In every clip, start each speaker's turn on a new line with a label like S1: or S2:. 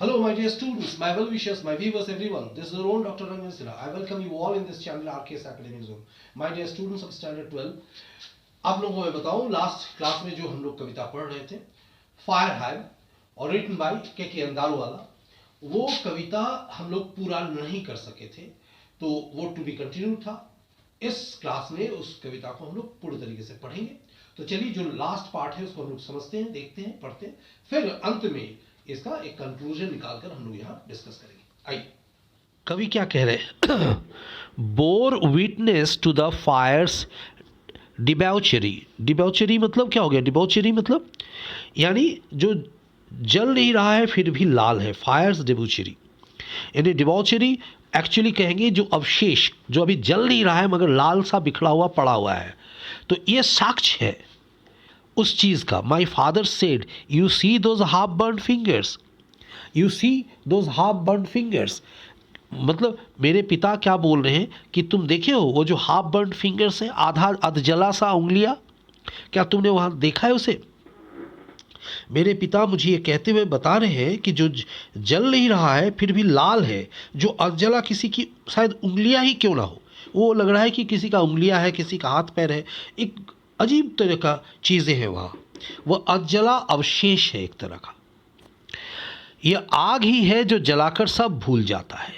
S1: Hello, my dear students, my well-wishers, my viewers, everyone. This is your own Dr. Rangan Sira. I welcome you all in this channel RKS Academic Zone. My dear students of Standard 12, आप लोगों को मैं बताऊं last class में जो हम लोग कविता पढ़ रहे थे फायर हाइव और रिटन बाय के अंदालवाला, वो कविता हम लोग पूरा नहीं कर सके थे, तो वो टू बी कंटिन्यू था। इस क्लास में उस कविता को हम लोग पूरी तरीके से पढ़ेंगे। तो चलिए जो लास्ट पार्ट है उसको हम लोग समझते हैं, देखते हैं, पढ़ते हैं, फिर अंत में इसका एक कंक्लूजन निकालकर हम लोग यहाँ डिस्कस करेंगे। आइए,
S2: कवि क्या कह रहे हैं? Bore witness to the fires debauchery. Debauchery मतलब क्या हो गया? डिबॉचरी मतलब यानी जो जल नहीं रहा है फिर भी लाल है, फायर्स डिबॉचरी। यानी डिबॉचरी एक्चुअली कहेंगे जो अवशेष जो अभी जल नहीं रहा है मगर लाल सा बिखरा हुआ पड़ा हुआ है, तो ये साक्ष्य है उस चीज़ का। My father said you see those half burn fingers, you see those half burn fingers, मतलब मेरे पिता क्या बोल रहे हैं कि तुम देखे हो वो जो हाफ बर्न फिंगर्स है, आधा अधजला सा उंगलियां, क्या तुमने वहाँ देखा है उसे? मेरे पिता मुझे ये कहते हुए बता रहे हैं कि जो जल नहीं रहा है फिर भी लाल है, जो अधजला किसी की शायद उंगलियां ही क्यों ना हो, वो लग रहा है कि किसी का उंगलियां है, किसी का हाथ पैर है, एक अजीब तरह का चीज़ें हैं वहाँ, वह अधजला अवशेष है एक तरह का। यह आग ही है जो जलाकर सब भूल जाता है।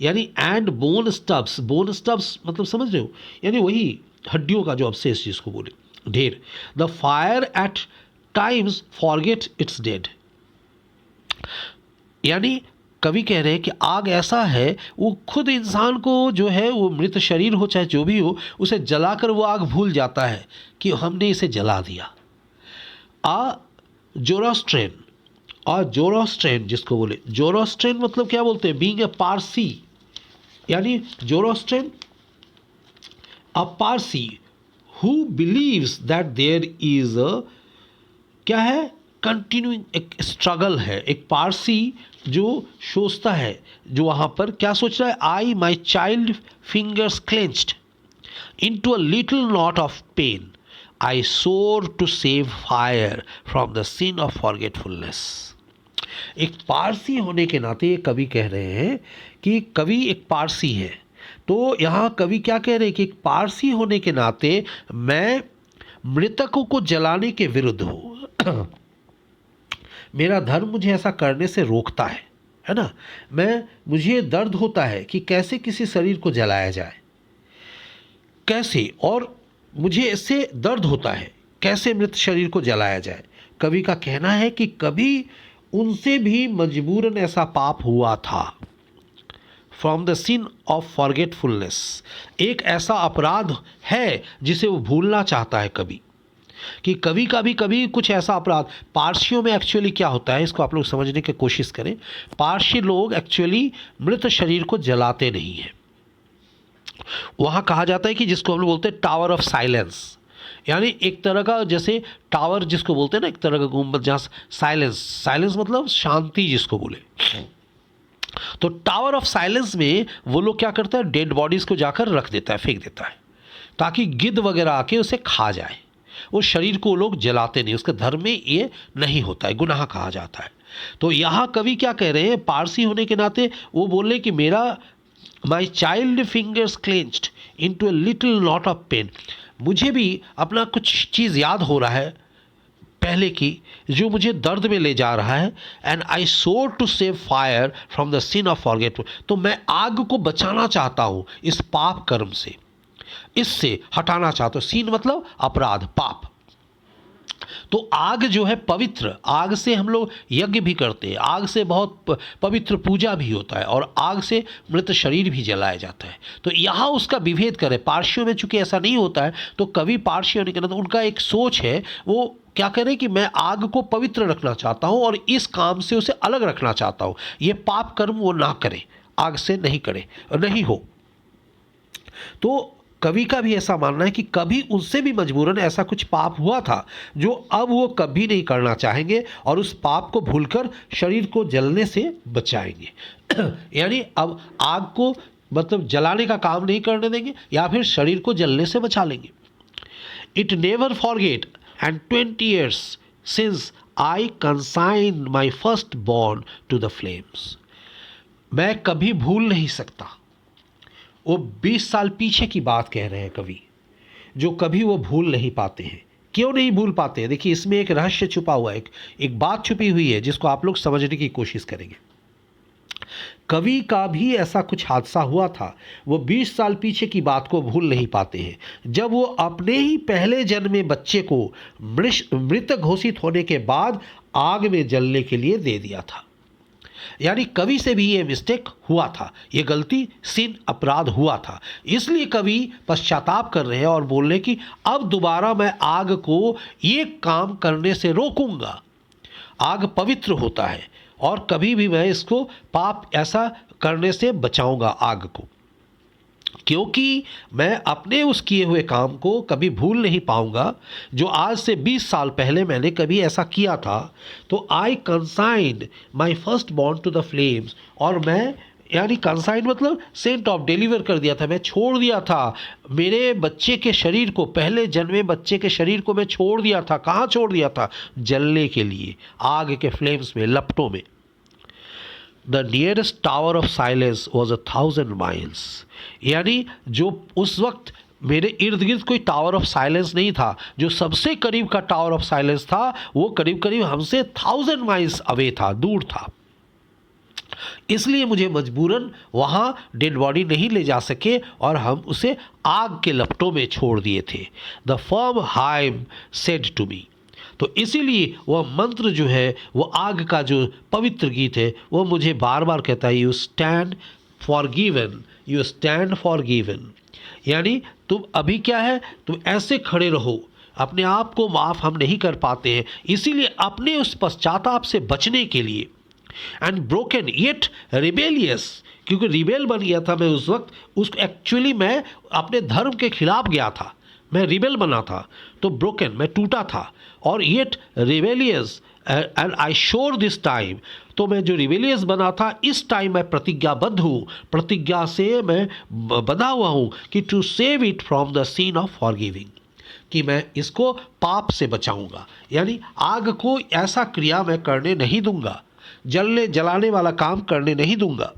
S2: यानी and bone stubs, bone stubs मतलब समझ रहे हो, यानी वही हड्डियों का जो अवशेष जिसको बोले, ढेर। The fire eight times forget it's dead. यानी कवि कह रहे हैं कि आग ऐसा है वो खुद इंसान को जो है वो मृत शरीर हो चाहे जो भी हो, उसे जलाकर वो आग भूल जाता है कि हमने इसे जला दिया। जोरोस्ट्रेन, और जोरोस्ट्रेन जिसको बोले, जोरोस्ट्रेन मतलब क्या बोलते हैं? बीइंग ए पारसी, यानी Zoroastrian a Parsi who believes that there is a क्या है? कंटिन्यूइंग एक स्ट्रगल है। एक पारसी जो सोचता है, जो वहाँ पर क्या सोच रहा है? I my child fingers clenched into a little knot of pain, I swore to save fire from the sin of forgetfulness. एक पारसी होने के नाते ये कवि कह रहे हैं कि कवि एक पारसी है, तो यहाँ कवि क्या कह रहे हैं कि एक पारसी होने के नाते मैं मृतकों को जलाने के विरुद्ध हूँ। मेरा धर्म मुझे ऐसा करने से रोकता है ना। मुझे दर्द होता है कि कैसे किसी शरीर को जलाया जाए, कैसे, और मुझे इससे दर्द होता है कैसे मृत शरीर को जलाया जाए। कवि का कहना है कि कभी उनसे भी मजबूरन ऐसा पाप हुआ था। From the sin of forgetfulness, एक ऐसा अपराध है जिसे वो भूलना चाहता है कवि, कि कभी कभी कुछ ऐसा अपराध। पारसियों में एक्चुअली क्या होता है इसको आप लोग समझने की कोशिश करें। पारसी लोग एक्चुअली मृत शरीर को जलाते नहीं हैं। वहाँ कहा जाता है कि जिसको हम लोग बोलते हैं टावर ऑफ साइलेंस, यानी एक तरह का जैसे टावर जिसको बोलते हैं ना, एक तरह का गुंबद जहाँ साइलेंस, साइलेंस मतलब शांति जिसको बोले। तो टावर ऑफ साइलेंस में वो लोग क्या करता है? डेड बॉडीज़ को जाकर रख देता है, फेंक देता है, ताकि गिद्ध वगैरह आके उसे खा जाए। वो शरीर को लोग जलाते नहीं, उसके धर्म में ये नहीं होता है, गुनाह कहा जाता है। तो यहाँ कवि क्या कह रहे हैं? पारसी होने के नाते वो बोल रहे कि मेरा my child fingers clenched into a little knot of pain, मुझे भी अपना कुछ चीज़ याद हो रहा है पहले की जो मुझे दर्द में ले जा रहा है। And I swore to save fire from the sin of forgetful, तो मैं आग को बचाना चाहता हूँ इस पाप कर्म से, इससे हटाना चाहता हूँ। सीन मतलब अपराध, पाप। तो आग जो है पवित्र, आग से हम लोग यज्ञ भी करते हैं, आग से बहुत पवित्र पूजा भी होता है, और आग से मृत शरीर भी जलाया जाता है। तो यहाँ उसका विभेद करें। पारसियों में चूंकि ऐसा नहीं होता है, तो कवि पारसी होने के नाते उनका एक सोच है, वो क्या करें कि मैं आग को पवित्र रखना चाहता हूँ और इस काम से उसे अलग रखना चाहता हूँ। ये पाप कर्म वो ना करे, आग से नहीं करे, नहीं हो। तो कवि का भी ऐसा मानना है कि कभी उनसे भी मजबूरन ऐसा कुछ पाप हुआ था जो अब वो कभी नहीं करना चाहेंगे, और उस पाप को भूलकर शरीर को जलने से बचाएंगे। यानी अब आग को मतलब जलाने का काम नहीं करने देंगे, या फिर शरीर को जलने से बचा लेंगे। It never forget and 20 years since I consign my first born to the flames. मैं कभी भूल नहीं सकता। वो 20 साल पीछे की बात कह रहे हैं कवि, जो कभी वो भूल नहीं पाते हैं। क्यों नहीं भूल पाते हैं? देखिए, इसमें एक रहस्य छुपा हुआ है, एक बात छुपी हुई है जिसको आप लोग समझने की कोशिश करेंगे। कवि का भी ऐसा कुछ हादसा हुआ था। वो 20 साल पीछे की बात को भूल नहीं पाते हैं, जब वो अपने ही पहले जन्मे बच्चे को मृत घोषित होने के बाद आग में जलने के लिए दे दिया था। यानी कवि से भी ये मिस्टेक हुआ था, ये गलती, सिन, अपराध हुआ था। इसलिए कवि पश्चाताप कर रहे हैं और बोल रहे कि अब दोबारा मैं आग को ये काम करने से रोकूंगा। आग पवित्र होता है और कभी भी मैं इसको पाप ऐसा करने से बचाऊंगा आग को, क्योंकि मैं अपने उस किए हुए काम को कभी भूल नहीं पाऊंगा जो आज से 20 साल पहले मैंने कभी ऐसा किया था। तो I consigned my first born to the flames, और मैं, यानी कंसाइंड मतलब सेंट ऑफ, डिलीवर कर दिया था, मैं छोड़ दिया था मेरे बच्चे के शरीर को, पहले जन्मे बच्चे के शरीर को मैं छोड़ दिया था। कहाँ छोड़ दिया था? जलने के लिए, आग के फ्लेम्स में, लपटों में। The nearest tower of silence was 1000 miles. यानी जो उस वक्त मेरे इर्द गिर्द कोई टावर ऑफ साइलेंस नहीं था, जो सबसे करीब का टावर ऑफ साइलेंस था वो करीब करीब हमसे 1000 माइल्स अवे था, दूर था। इसलिए मुझे मजबूरन वहाँ डेड बॉडी नहीं ले जा सके और हम उसे आग के लपटों में छोड़ दिए थे। The firm him said to me. तो इसीलिए वह मंत्र जो है, वो आग का जो पवित्र गीत है, वो मुझे बार बार कहता है, you stand for given, you stand for given. यानी तुम अभी क्या है, तुम ऐसे खड़े रहो, अपने आप को माफ़ हम नहीं कर पाते हैं। इसीलिए अपने उस पश्चाताप से बचने के लिए, एंड ब्रोकन येट रिबेलियस, क्योंकि रिबेल बन गया था मैं उस वक्त, उसको एक्चुअली मैं अपने धर्म के खिलाफ गया था, मैं रिबेल बना था, तो ब्रोकन, मैं टूटा था, और yet rebellious and I sure this time, तो मैं जो रिबेलियस बना था इस टाइम मैं प्रतिज्ञाबद्ध हूँ, प्रतिज्ञा से मैं बंधा हुआ हूँ कि to save it from the sin of forgiving, कि मैं इसको पाप से बचाऊंगा। यानी आग को ऐसा क्रिया मैं करने नहीं दूंगा, जलाने वाला काम करने नहीं दूंगा।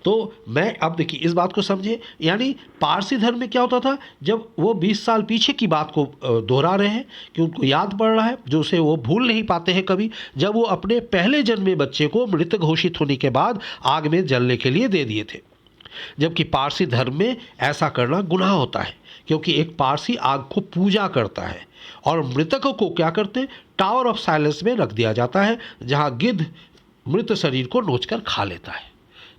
S2: तो मैं, अब देखिए इस बात को समझे, यानी पारसी धर्म में क्या होता था, जब वो 20 साल पीछे की बात को दोहरा रहे हैं कि उनको याद पड़ रहा है, जो उसे वो भूल नहीं पाते हैं कभी, जब वो अपने पहले जन्मे बच्चे को मृत घोषित होने के बाद आग में जलने के लिए दे दिए थे। जबकि पारसी धर्म में ऐसा करना गुनाह होता है, क्योंकि एक पारसी आग को पूजा करता है और मृतकों को क्या करते हैं, टावर ऑफ साइलेंस में रख दिया जाता है, जहाँ गिद्ध मृत शरीर को नोचकर खा लेता है।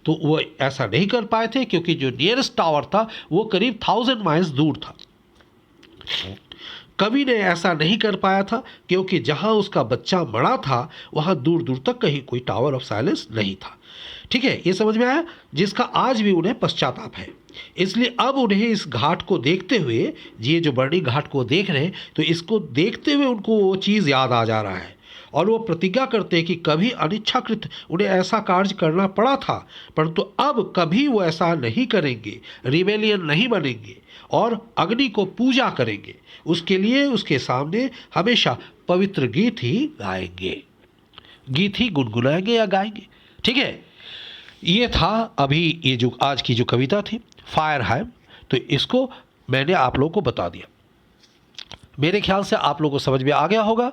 S2: तो वो ऐसा नहीं कर पाए थे, क्योंकि जो नियरेस्ट टावर था वो करीब 1000 माइल्स दूर था। कवि ने ऐसा नहीं कर पाया था, क्योंकि जहां उसका बच्चा मरा था वहां दूर दूर तक कहीं कोई टावर ऑफ साइलेंस नहीं था। ठीक है, ये समझ में आया, जिसका आज भी उन्हें पश्चाताप है। इसलिए अब उन्हें इस घाट को देखते हुए, ये जो बर्निंग घाट को देख रहे हैं, तो इसको देखते हुए उनको वो चीज़ याद आ जा रहा है, और वो प्रतिज्ञा करते हैं कि कभी अनिच्छाकृत उन्हें ऐसा कार्य करना पड़ा था, परंतु अब कभी वो ऐसा नहीं करेंगे, रिबेलियन नहीं बनेंगे और अग्नि को पूजा करेंगे। उसके लिए उसके सामने हमेशा पवित्र गीत ही गाएंगे, गीत ही गुनगुनाएंगे या गाएंगे। ठीक है, ये था अभी ये जो आज की जो कविता थी फायरहाइम। तो इसको मैंने आप लोगों को बता दिया। मेरे ख्याल से आप लोगों को समझ में आ गया होगा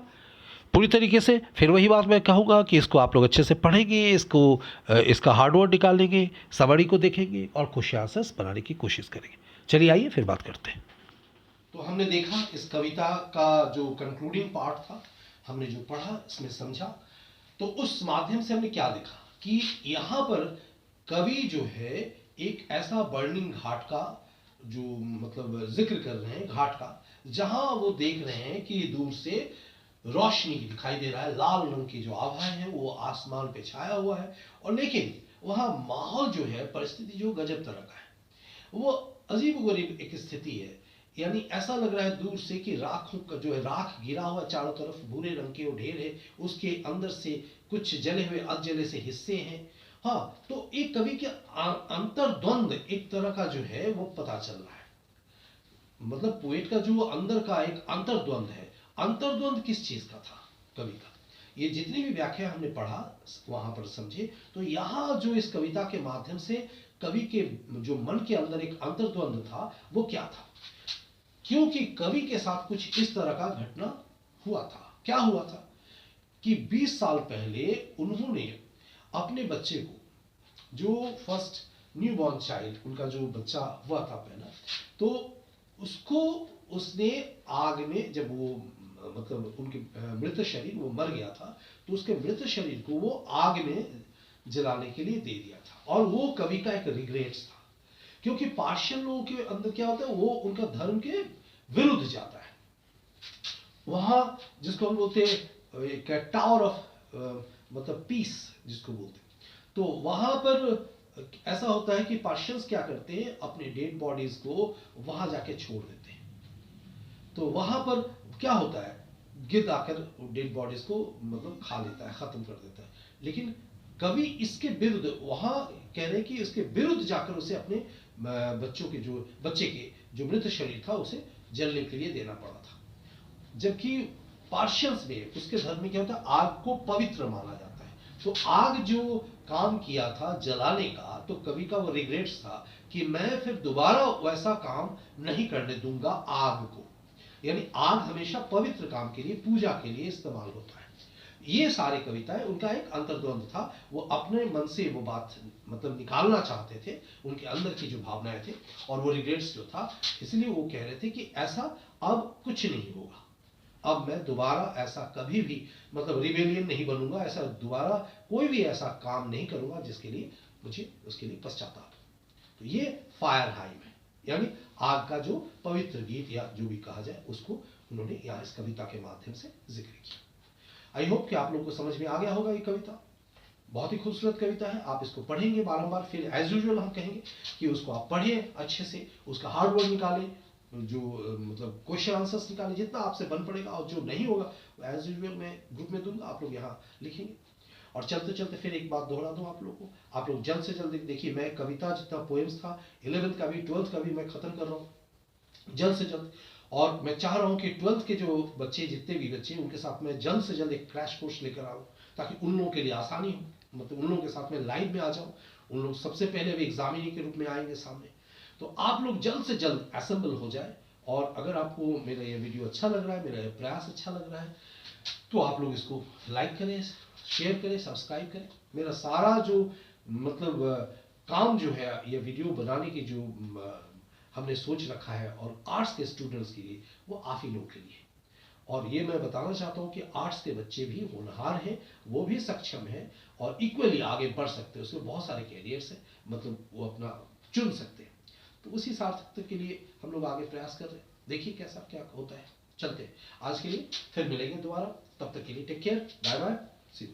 S2: पूरी तरीके से। फिर वही बात मैं कहूँगा कि इसको आप लोग अच्छे से पढ़ेंगे, इसका हार्डवर्क निकालेंगे, समरी को देखेंगे और क्वेश्चन आंसर्स बनाने की कोशिश करेंगे। चलिए आइए फिर बात करते हैं।
S1: तो हमने देखा इस कविता का जो कंक्लूडिंग पार्ट था, हमने जो पढ़ा, इसमें समझा, तो उस माध्यम से हमने क्या देखा कि यहाँ पर कवि जो है एक ऐसा बर्निंग घाट का जो मतलब जिक्र कर रहे हैं, घाट का, जहां वो देख रहे हैं कि दूर से रोशनी दिखाई दे रहा है, लाल रंग की जो आभाएं हैं वो आसमान पे छाया हुआ है, और लेकिन वहां माहौल जो है, परिस्थिति जो गजब तरह का है, वो अजीबोगरीब एक स्थिति है। यानी ऐसा लग रहा है दूर से कि राखों का जो है, राख गिरा हुआ चारों तरफ, भूरे रंग के वो ढेर है, उसके अंदर से कुछ जले हुए अधजले से हिस्से हैं। हाँ, तो एक कवि के अंतर्द्वंद एक तरह का जो है वो पता चल रहा है, मतलब पोएट का जो अंदर का एक अंतर्द्वंद है। अंतर्द्वंद किस चीज का था? कवि का। ये जितनी भी व्याख्या हमने पढ़ा वहां पर समझे, तो यहाँ जो इस कविता के माध्यम से कवि के जो मन के अंदर एक अंतर्द्वंद था वो क्या था, क्योंकि कवि के साथ कुछ इस तरह का घटना हुआ था। क्या हुआ था कि 20 साल पहले उन्होंने अपने बच्चे को, जो फर्स्ट न्यू बॉर्न चाइल्ड, उनका जो बच्चा हुआ था पहला, तो उसको उसने आग में, जब वो मतलब उनके मृत शरीर, वो मर गया था, तो उसके मृत शरीर को वो आग में जलाने के लिए दे दिया था। और वो कवि का एक रिग्रेट्स था, क्योंकि पार्शियल लोगों के अंदर क्या होता है, वो उनका धर्म के विरुद्ध जाता है। वहां जिसको हम बोलते हैं एक टावर ऑफ मतलब पीस जिसको बोलते हैं, तो वहां पर ऐसा होता है कि पार्शियंस क्या करते हैं, अपने डेड बॉडीज को वहां जाके छोड़ देते हैं। तो वहां पर क्या होता है, गिद्ध आकर डेड बॉडीज को मतलब खा लेता है, खत्म कर देता है। लेकिन कवि इसके विरुद्ध, वहां कह रहे हैं कि इसके विरुद्ध जाकर उसे अपने बच्चे के जो मृत शरीर था उसे जलने के लिए देना पड़ा था। जबकि पार्शियंस में, उसके धर्म में क्या होता है, आग को पवित्र माना जाता है। तो आग जो काम किया था जलाने का, तो कवि का वो रिग्रेट्स था कि मैं फिर दोबारा वैसा काम नहीं करने दूंगा आग को। यानी आग हमेशा पवित्र काम के लिए, पूजा के लिए इस्तेमाल होता है। ये सारे कविताएं, उनका एक अंतर्द्वंद था, वो अपने मन से वो बात मतलब निकालना चाहते थे, उनके अंदर की जो भावनाएं थे, और वो रिग्रेट्स जो था, इसलिए वो कह रहे थे कि ऐसा अब कुछ नहीं होगा, अब मैं दोबारा ऐसा कभी भी मतलब रिबेलियन नहीं बनूंगा, ऐसा दोबारा कोई भी ऐसा काम नहीं करूंगा जिसके लिए मुझे उसके लिए पश्चाताप। तो ये फायर हाइम है, यानी आग का जो पवित्र गीत या जो भी कहा जाए, उसको उन्होंने यहाँ इस कविता के माध्यम से जिक्र किया। आई होप कि आप लोगों को समझ में आ गया होगा। ये कविता बहुत ही खूबसूरत कविता है, आप इसको पढ़ेंगे बारंबार, फिर एज यूजुअल हम कहेंगे कि उसको आप पढ़िए अच्छे से, उसका हार्ड वर्ड निकालें, जो मतलब क्वेश्चन आंसर्स निकालें जितना आपसे बन पड़ेगा, और जो नहीं होगा एज यूजुअल मैं ग्रुप में दूंगा, आप लोग यहाँ लिखेंगे। और चलते चलते फिर एक बात दोहरा दूं आप लोगों को, आप लोग जल्द से जल्द देखिए, मैं कविता जितना पोएम्स था 11th का भी 12th का भी मैं खत्म कर रहा हूँ जल्द से जल्द। और मैं चाह रहा हूँ कि 12th के जो बच्चे, जितने भी बच्चे, उनके साथ मैं जल्द से जल्द एक क्रैश कोर्स लेकर आऊँ, ताकि उन लोगों के लिए आसानी हो, मतलब उन लोगों के साथ में लाइव में आ जाऊँ। उन लोग सबसे पहले अभी एग्जामिनी के रूप में आएंगे सामने, तो आप लोग जल्द से जल्द असेंबल हो जाए। और अगर आपको मेरा ये वीडियो अच्छा लग रहा है, मेरा ये प्रयास अच्छा लग रहा है, तो आप लोग इसको लाइक करें, शेयर करें, सब्सक्राइब करें। मेरा सारा जो मतलब काम जो है, ये वीडियो बनाने की जो हमने सोच रखा है, और आर्ट्स के स्टूडेंट्स के लिए, वो आप ही लोग के लिए। और ये मैं बताना चाहता हूँ कि आर्ट्स के बच्चे भी होनहार हैं, वो भी सक्षम हैं, और इक्वली आगे बढ़ सकते हैं, उसमें बहुत सारे कैरियर्स हैं, मतलब वो अपना चुन सकते हैं। तो उसी सार्थकता के लिए हम लोग आगे प्रयास कर रहे हैं, देखिए कैसा क्या होता है। चलते हैं, आज के लिए फिर मिलेंगे दोबारा, तब तक के लिए take care, bye bye, see you.